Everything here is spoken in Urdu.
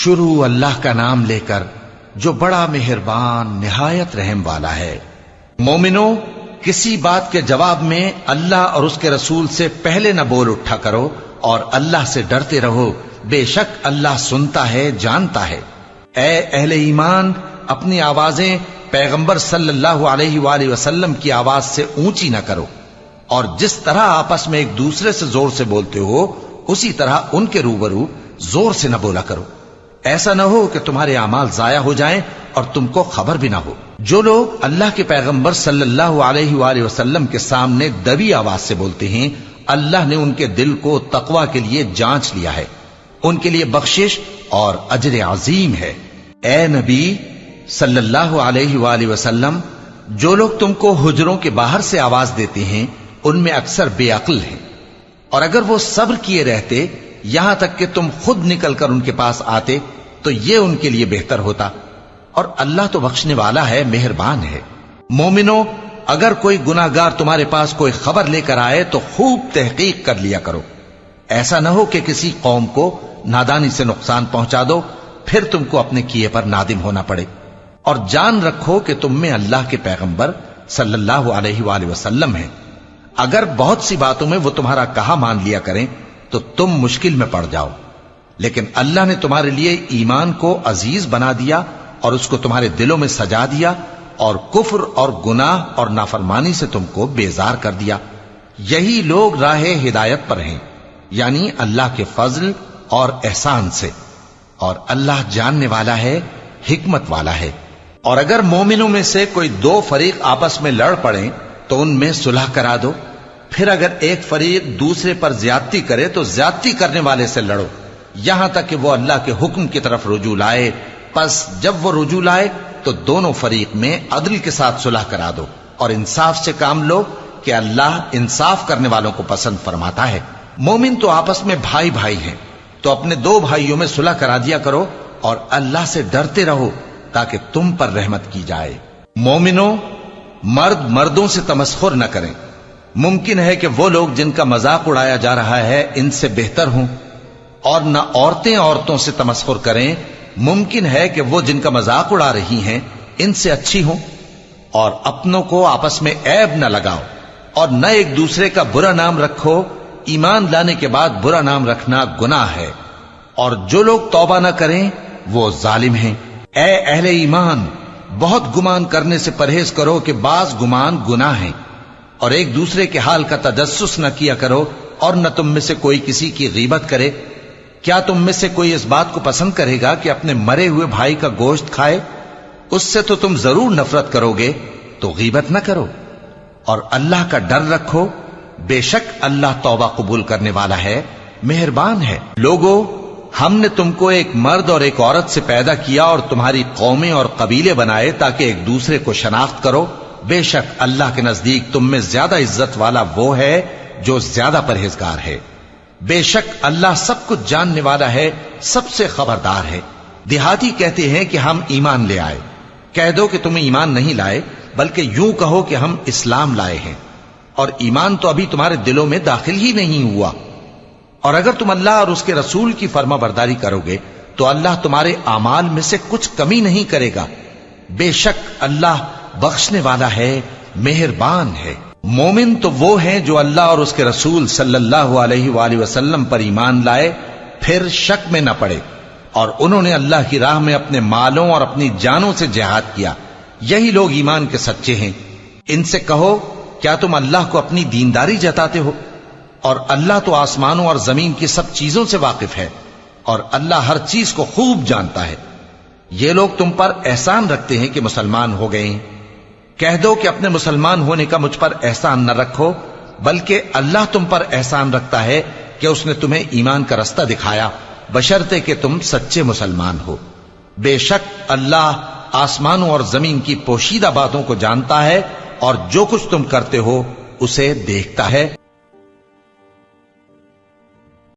شروع اللہ کا نام لے کر جو بڑا مہربان نہایت رحم والا ہے۔ مومنو، کسی بات کے جواب میں اللہ اور اس کے رسول سے پہلے نہ بول اٹھا کرو اور اللہ سے ڈرتے رہو، بے شک اللہ سنتا ہے، جانتا ہے۔ اے اہل ایمان، اپنی آوازیں پیغمبر صلی اللہ علیہ وآلہ وسلم کی آواز سے اونچی نہ کرو، اور جس طرح آپس میں ایک دوسرے سے زور سے بولتے ہو اسی طرح ان کے روبرو زور سے نہ بولا کرو، ایسا نہ ہو کہ تمہارے اعمال ضائع ہو جائیں اور تم کو خبر بھی نہ ہو۔ جو لوگ اللہ کے پیغمبر صلی اللہ علیہ وآلہ وسلم کے سامنے دبی آواز سے بولتے ہیں، اللہ نے ان کے دل کو تقوی کے لیے جانچ لیا ہے، ان کے لیے بخشش اور اجر عظیم ہے۔ اے نبی صلی اللہ علیہ وآلہ وسلم، جو لوگ تم کو حجروں کے باہر سے آواز دیتے ہیں ان میں اکثر بے عقل ہیں، اور اگر وہ صبر کیے رہتے یہاں تک کہ تم خود نکل کر ان کے پاس آتے تو یہ ان کے لیے بہتر ہوتا، اور اللہ تو بخشنے والا ہے، مہربان ہے۔ مومنو، اگر کوئی گناہگار تمہارے پاس کوئی خبر لے کر آئے تو خوب تحقیق کر لیا کرو، ایسا نہ ہو کہ کسی قوم کو نادانی سے نقصان پہنچا دو پھر تم کو اپنے کیے پر نادم ہونا پڑے۔ اور جان رکھو کہ تم میں اللہ کے پیغمبر صلی اللہ علیہ وآلہ وسلم ہیں، اگر بہت سی باتوں میں وہ تمہارا کہا مان لیا کریں تو تم مشکل میں پڑ جاؤ، لیکن اللہ نے تمہارے لیے ایمان کو عزیز بنا دیا اور اس کو تمہارے دلوں میں سجا دیا، اور کفر اور گناہ اور نافرمانی سے تم کو بیزار کر دیا۔ یہی لوگ راہ ہدایت پر ہیں، یعنی اللہ کے فضل اور احسان سے، اور اللہ جاننے والا ہے، حکمت والا ہے۔ اور اگر مومنوں میں سے کوئی دو فریق آپس میں لڑ پڑیں تو ان میں صلح کرا دو، پھر اگر ایک فریق دوسرے پر زیادتی کرے تو زیادتی کرنے والے سے لڑو، یہاں تک کہ وہ اللہ کے حکم کی طرف رجوع لائے۔ پس جب وہ رجوع لائے تو دونوں فریق میں عدل کے ساتھ صلح کرا دو، اور انصاف سے کام لو کہ اللہ انصاف کرنے والوں کو پسند فرماتا ہے۔ مومن تو آپس میں بھائی بھائی ہیں، تو اپنے دو بھائیوں میں صلح کرا دیا کرو، اور اللہ سے ڈرتے رہو تاکہ تم پر رحمت کی جائے۔ مومنو، مرد مردوں سے تمسخر نہ کریں، ممکن ہے کہ وہ لوگ جن کا مذاق اڑایا جا رہا ہے ان سے بہتر ہوں، اور نہ عورتیں عورتوں سے تمسخر کریں، ممکن ہے کہ وہ جن کا مذاق اڑا رہی ہیں ان سے اچھی ہوں۔ اور اپنوں کو آپس میں عیب نہ لگاؤ، اور نہ ایک دوسرے کا برا نام رکھو، ایمان لانے کے بعد برا نام رکھنا گناہ ہے، اور جو لوگ توبہ نہ کریں وہ ظالم ہیں۔ اے اہل ایمان، بہت گمان کرنے سے پرہیز کرو کہ بعض گمان گناہ ہیں، اور ایک دوسرے کے حال کا تجسس نہ کیا کرو، اور نہ تم میں سے کوئی کسی کی غیبت کرے۔ کیا تم میں سے کوئی اس بات کو پسند کرے گا کہ اپنے مرے ہوئے بھائی کا گوشت کھائے؟ اس سے تو تم ضرور نفرت کرو گے، تو غیبت نہ کرو، اور اللہ کا ڈر رکھو، بے شک اللہ توبہ قبول کرنے والا ہے، مہربان ہے۔ لوگو، ہم نے تم کو ایک مرد اور ایک عورت سے پیدا کیا اور تمہاری قومیں اور قبیلے بنائے تاکہ ایک دوسرے کو شناخت کرو، بے شک اللہ کے نزدیک تم میں زیادہ عزت والا وہ ہے جو زیادہ پرہیزگار ہے۔ بے شک اللہ سب کچھ جاننے والا ہے، سب سے خبردار ہے۔ دیہاتی کہتے ہیں کہ ہم ایمان لے آئے، کہہ دو کہ تم ایمان نہیں لائے، بلکہ یوں کہو کہ ہم اسلام لائے ہیں، اور ایمان تو ابھی تمہارے دلوں میں داخل ہی نہیں ہوا۔ اور اگر تم اللہ اور اس کے رسول کی فرما برداری کرو گے تو اللہ تمہارے اعمال میں سے کچھ کمی نہیں کرے گا، بے شک اللہ بخشنے والا ہے، مہربان ہے۔ مومن تو وہ ہیں جو اللہ اور اس کے رسول صلی اللہ علیہ وآلہ وسلم پر ایمان لائے پھر شک میں نہ پڑے، اور انہوں نے اللہ کی راہ میں اپنے مالوں اور اپنی جانوں سے جہاد کیا، یہی لوگ ایمان کے سچے ہیں۔ ان سے کہو، کیا تم اللہ کو اپنی دینداری جتاتے ہو؟ اور اللہ تو آسمانوں اور زمین کی سب چیزوں سے واقف ہے، اور اللہ ہر چیز کو خوب جانتا ہے۔ یہ لوگ تم پر احسان رکھتے ہیں کہ مسلمان ہو گئے ہیں، کہہ دو کہ اپنے مسلمان ہونے کا مجھ پر احسان نہ رکھو، بلکہ اللہ تم پر احسان رکھتا ہے کہ اس نے تمہیں ایمان کا رستہ دکھایا، بشرطے کہ تم سچے مسلمان ہو۔ بے شک اللہ آسمانوں اور زمین کی پوشیدہ باتوں کو جانتا ہے، اور جو کچھ تم کرتے ہو اسے دیکھتا ہے۔